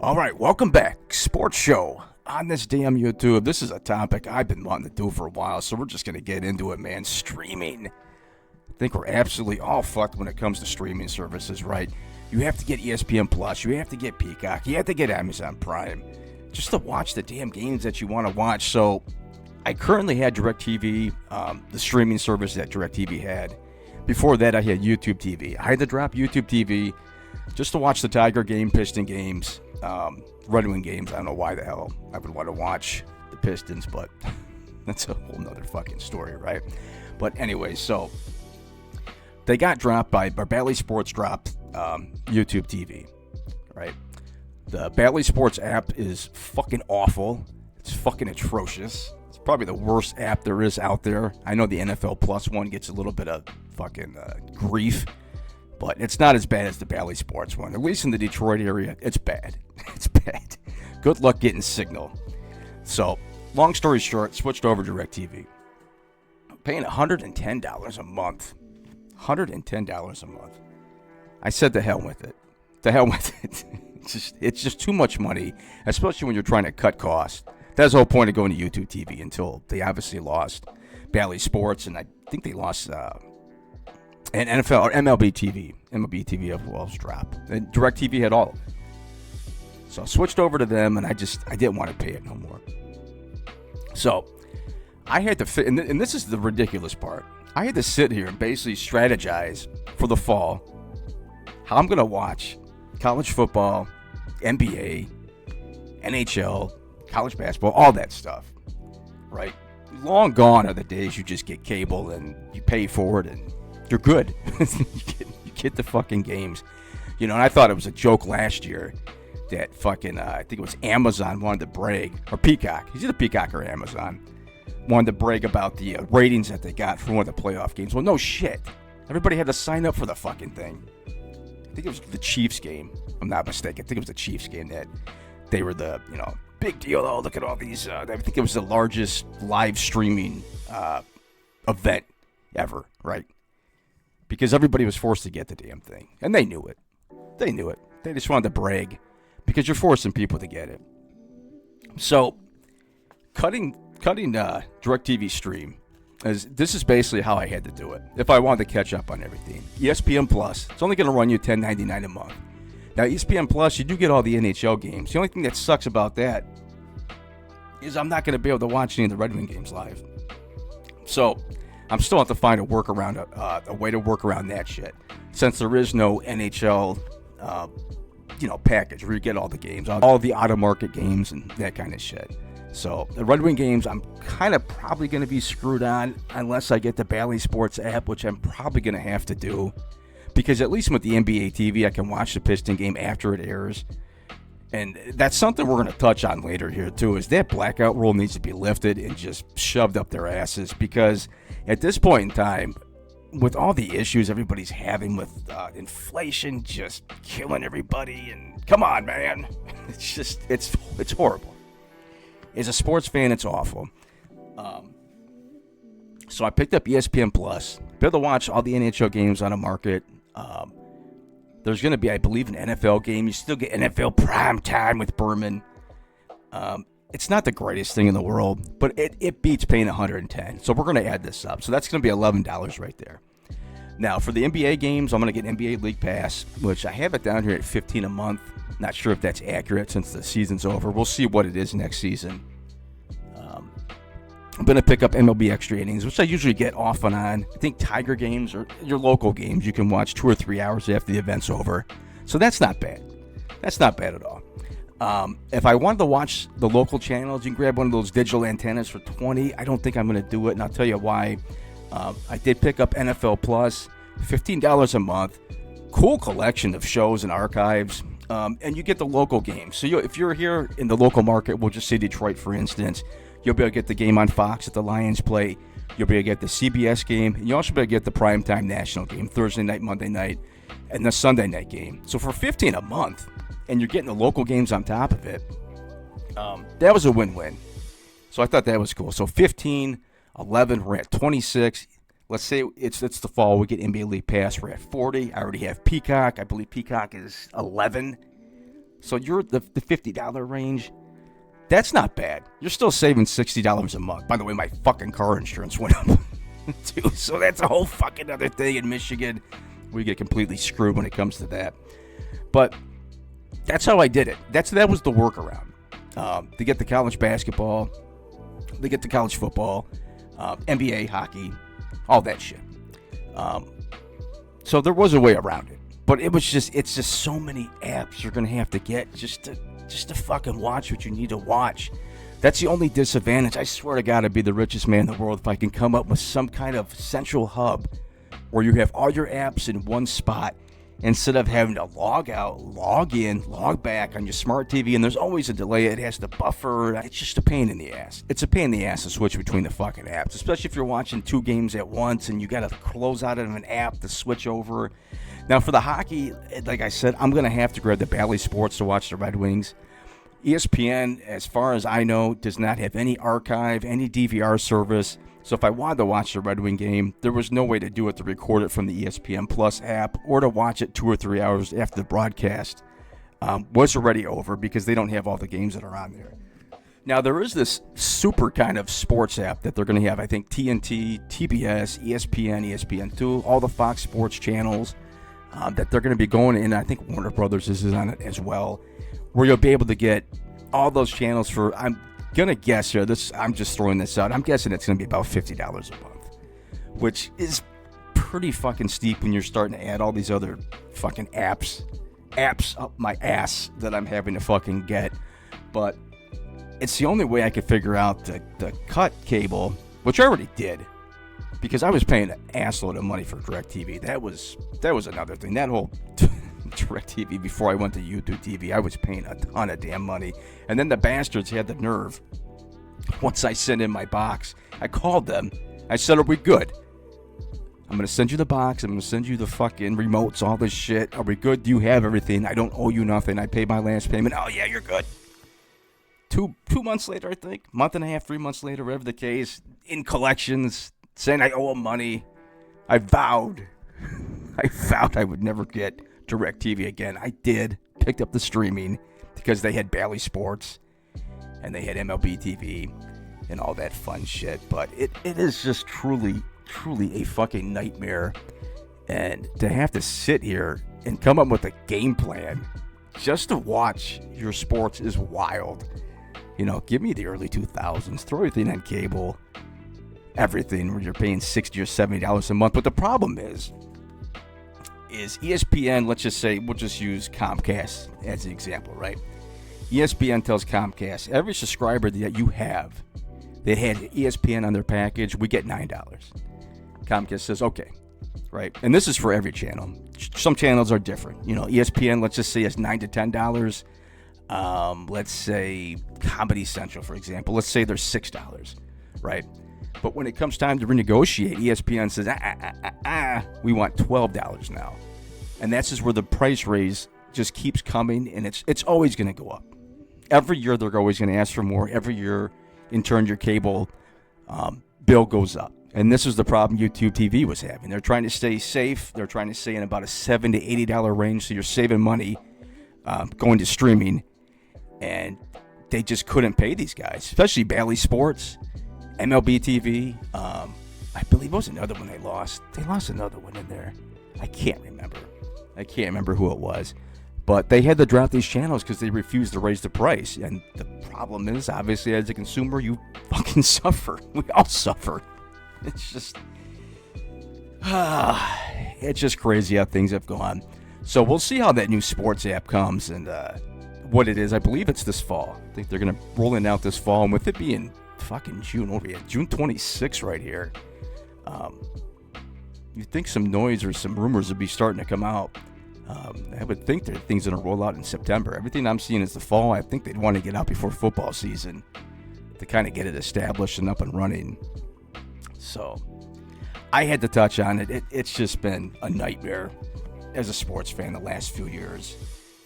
All right, welcome back. Sports show on this damn YouTube. This is a topic I've been wanting to do for a while, so we're just going to get into it, man. Streaming. I think we're absolutely all fucked when it comes to streaming services, right? You have to get ESPN Plus, you have to get Peacock, you have to get Amazon Prime just to watch the damn games that you want to watch. So I currently had DirecTV, the streaming service that DirecTV had. Before that, I had YouTube TV. I had to drop YouTube TV just to watch the Tiger game, Piston games, Red Wing games. I don't know why the hell I would want to watch the Pistons, but that's a whole nother fucking story, right? But anyway, so they got dropped by Bally Sports dropped YouTube TV, right? The Bally Sports app is fucking awful. It's fucking atrocious. It's probably the worst app there is out there. I know the NFL Plus one gets a little bit of fucking grief, but it's not as bad as the Bally Sports one. At least in the Detroit area, it's bad. It's bad. Good luck getting signal. So, long story short, switched over to DirecTV. Paying $110 a month. $110 a month. I said the hell with it. The hell with it. It's just too much money, especially when you're trying to cut costs. That's the whole point of going to YouTube TV until they obviously lost Bally Sports, and I think they lost and NFL or MLB TV. MLB TV was dropped. And DirecTV had all of it. So I switched over to them, and I didn't want to pay it no more. So I had to fit, and this is the ridiculous part. I had to sit here and basically strategize for the fall how I'm going to watch college football, NBA, NHL, college basketball, all that stuff, right? Long gone are the days you just get cable and you pay for it and you're good. you get the fucking games. You know, and I thought it was a joke last year that fucking, I think it was Amazon wanted to brag, or Peacock, he's either Peacock or Amazon, wanted to brag about the ratings that they got for one of the playoff games. Well, no shit. Everybody had to sign up for the fucking thing. I think it was the Chiefs game, if I'm not mistaken. I think it was the Chiefs game that they were the, big deal. Oh, look at all these. I think it was the largest live streaming event ever, right? Because everybody was forced to get the damn thing. And they knew it. They knew it. They just wanted to brag because you're forcing people to get it. So, cutting DirecTV stream, this is basically how I had to do it if I wanted to catch up on everything. ESPN Plus, it's only going to run you $10.99 a month. Now, ESPN Plus, you do get all the NHL games. The only thing that sucks about that is I'm not going to be able to watch any of the Red Wing games live. So, I'm still have to find a workaround, a way to work around that shit. Since there is no NHL, package where you get all the games, all the out-of-market games and that kind of shit. So, the Red Wing games, I'm kind of probably going to be screwed on unless I get the Bally Sports app, which I'm probably going to have to do. Because at least with the NBA TV, I can watch the Piston game after it airs. And that's something we're going to touch on later here, too, is that blackout rule needs to be lifted and just shoved up their asses. Because at this point in time, with all the issues everybody's having with inflation just killing everybody, and come on, man. It's horrible. As a sports fan, it's awful. So I picked up ESPN Plus. Be able to watch all the NHL games on the market. There's going to be, I believe, an NFL game. You still get NFL prime time with Berman. It's not the greatest thing in the world, but it beats paying $110. So we're going to add this up. So that's going to be $11 right there. Now, for the NBA games, I'm going to get NBA League Pass, which I have it down here at $15 a month. Not sure if that's accurate since the season's over. We'll see what it is next season. I'm going to pick up MLB Extra Innings, which I usually get off and on. I think Tiger games or your local games, you can watch 2 or 3 hours after the event's over. So that's not bad. That's not bad at all. If I wanted to watch the local channels, you can grab one of those digital antennas for $20. I don't think I'm going to do it, and I'll tell you why. I did pick up NFL Plus, $15 a month. Cool collection of shows and archives. And you get the local games. So if you're here in the local market, we'll just say Detroit, for instance, you'll be able to get the game on Fox that the Lions play. You'll be able to get the CBS game. And you'll also be able to get the primetime national game, Thursday night, Monday night, and the Sunday night game. So for $15 a month, and you're getting the local games on top of it, that was a win-win. So I thought that was cool. So 15, 11, we're at 26. Let's say it's the fall. We get NBA League Pass. We're at 40. I already have Peacock. I believe Peacock is 11. So you're the $50 range. That's not bad. You're still saving $60 a month. By the way, my fucking car insurance went up too. So that's a whole fucking other thing in Michigan. We get completely screwed when it comes to that. But that's how I did it. That was the workaround. To get the college basketball, to get the college football, NBA, hockey, all that shit. So there was a way around it. But it's just so many apps you're going to have to get just to fucking watch what you need to watch. That's the only disadvantage. I swear to God, I'd be the richest man in the world if I can come up with some kind of central hub where you have all your apps in one spot instead of having to log out, log in, log back on your smart TV, and there's always a delay. It has to buffer. It's just a pain in the ass. It's a pain in the ass to switch between the fucking apps, especially if you're watching 2 games at once and you got to close out of an app to switch over. Now, for the hockey, like I said, I'm going to have to grab the Bally Sports to watch the Red Wings. ESPN, as far as I know, does not have any archive, any DVR service. So if I wanted to watch the Red Wing game, there was no way to do it to record it from the ESPN Plus app or to watch it 2 or 3 hours after the broadcast was already over because they don't have all the games that are on there. Now, there is this super kind of sports app that they're going to have. I think TNT, TBS, ESPN, ESPN2, all the Fox Sports channels that they're going to be going in. I think Warner Brothers is on it as well, where you'll be able to get all those channels for, I'm going to guess here, I'm just throwing this out, I'm guessing it's going to be about $50 a month, which is pretty fucking steep when you're starting to add all these other fucking apps up my ass that I'm having to fucking get. But it's the only way I could figure out to cut cable, which I already did, because I was paying an assload of money for DirecTV. That was another thing. That whole DirecTV, before I went to YouTube TV, I was paying a ton of damn money. And then the bastards had the nerve. Once I sent in my box, I called them. I said, "Are we good? I'm going to send you the box. I'm going to send you the fucking remotes, all this shit. Are we good? Do you have everything? I don't owe you nothing. I paid my last payment." "Oh, yeah, you're good." Two months later, I think. Month and a half, 3 months later, whatever the case, in collections, saying I owe them money. I vowed I would never get DirecTV again. I did. Picked up the streaming because they had Bally Sports and they had MLB TV and all that fun shit. But it is just truly a fucking nightmare. And to have to sit here and come up with a game plan just to watch your sports is wild. You know, give me the early 2000s. Throw everything on cable. Everything where you're paying $60 or $70 a month. But the problem is ESPN, let's just say, we'll just use Comcast as an example, right? ESPN tells Comcast, every subscriber that you have that had ESPN on their package, we get $9. Comcast says, okay, right? And this is for every channel. Some channels are different. You know, ESPN, let's just say, is $9 to $10. Let's say Comedy Central, for example. Let's say they're $6, right? But when it comes time to renegotiate, ESPN says, we want $12 now. And that's just where the price raise just keeps coming, and it's always going to go up. Every year, they're always going to ask for more. Every year, in turn, your cable bill goes up. And this is the problem YouTube TV was having. They're trying to stay safe. They're trying to stay in about a $7 to $80 range, so you're saving money going to streaming. And they just couldn't pay these guys, especially Bally Sports, MLB TV. I believe it was another one they lost. They lost another one in there. I can't remember who it was. But they had to drop these channels because they refused to raise the price. And the problem is, obviously, as a consumer, you fucking suffer. We all suffer. It's just crazy how things have gone. So we'll see how that new sports app comes and what it is. I believe it's this fall. I think they're going to roll it out this fall. And with it being fucking June, what are we at? June 26th right here. You'd think some noise or some rumors would be starting to come out. I would think that things are going to roll out in September. Everything I'm seeing is the fall. I think they'd want to get out before football season to kind of get it established and up and running. So I had to touch on it. It's just been a nightmare as a sports fan the last few years.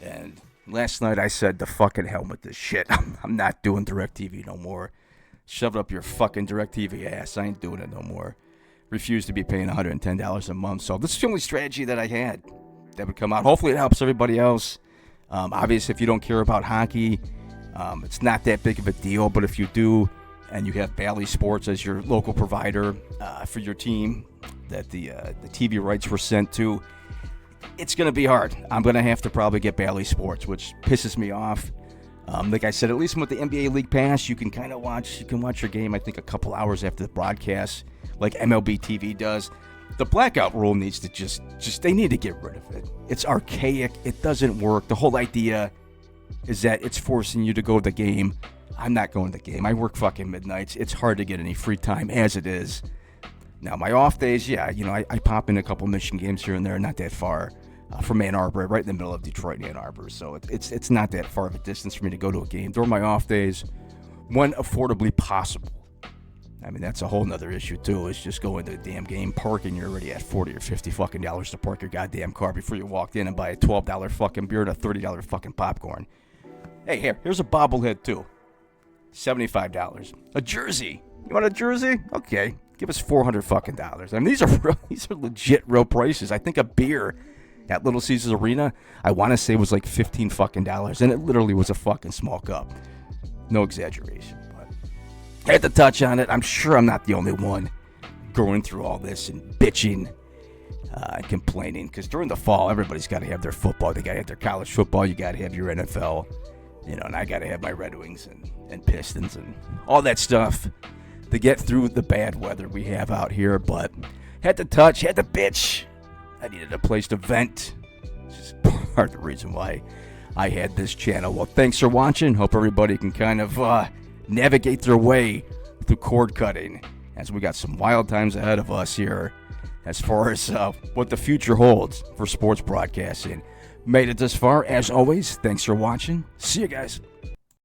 And last night I said, the fucking hell with this shit. I'm not doing DirecTV no more. Shove it up your fucking DirecTV ass. I ain't doing it no more. Refuse to be paying $110 a month. So this is the only strategy that I had that would come out. Hopefully it helps everybody else. Obviously, if you don't care about hockey, it's not that big of a deal. But if you do, and you have Bally Sports as your local provider for your team that the TV rights were sent to, it's going to be hard. I'm going to have to probably get Bally Sports, which pisses me off. Like I said, at least with the NBA League Pass, you can kind of watch your game, I think, a couple hours after the broadcast, like MLB TV does. The blackout rule needs to they need to get rid of it. It's archaic. It doesn't work. The whole idea is that it's forcing you to go to the game. I'm not going to the game. I work fucking midnights. It's hard to get any free time as it is. Now, my off days, yeah, I pop in a couple Michigan games here and there, not that far. From Ann Arbor, right in the middle of Detroit and Ann Arbor. So it's not that far of a distance for me to go to a game. During my off days, when affordably possible. I mean, that's a whole nother issue, too, is just going to the damn game, parking. You're already at $40 or $50 fucking dollars to park your goddamn car before you walked in and buy a $12 fucking beer and a $30 fucking popcorn. Hey, here's a bobblehead, too. $75. A jersey. You want a jersey? Okay. Give us $400 fucking dollars. I mean, these are legit real prices. I think a beer at Little Caesars Arena, I want to say was like $15 fucking dollars, and it literally was a fucking small cup. No exaggeration, but I had to touch on it. I'm sure I'm not the only one going through all this and bitching and complaining, because during the fall, everybody's got to have their football. They got to have their college football. You got to have your NFL, and I got to have my Red Wings and Pistons and all that stuff to get through the bad weather we have out here, but had to bitch. I needed a place to vent. It's just part of the reason why I had this channel. Well, thanks for watching. Hope everybody can kind of navigate their way through cord cutting, as we got some wild times ahead of us here as far as what the future holds for sports broadcasting. Made it this far. As always, thanks for watching. See you guys.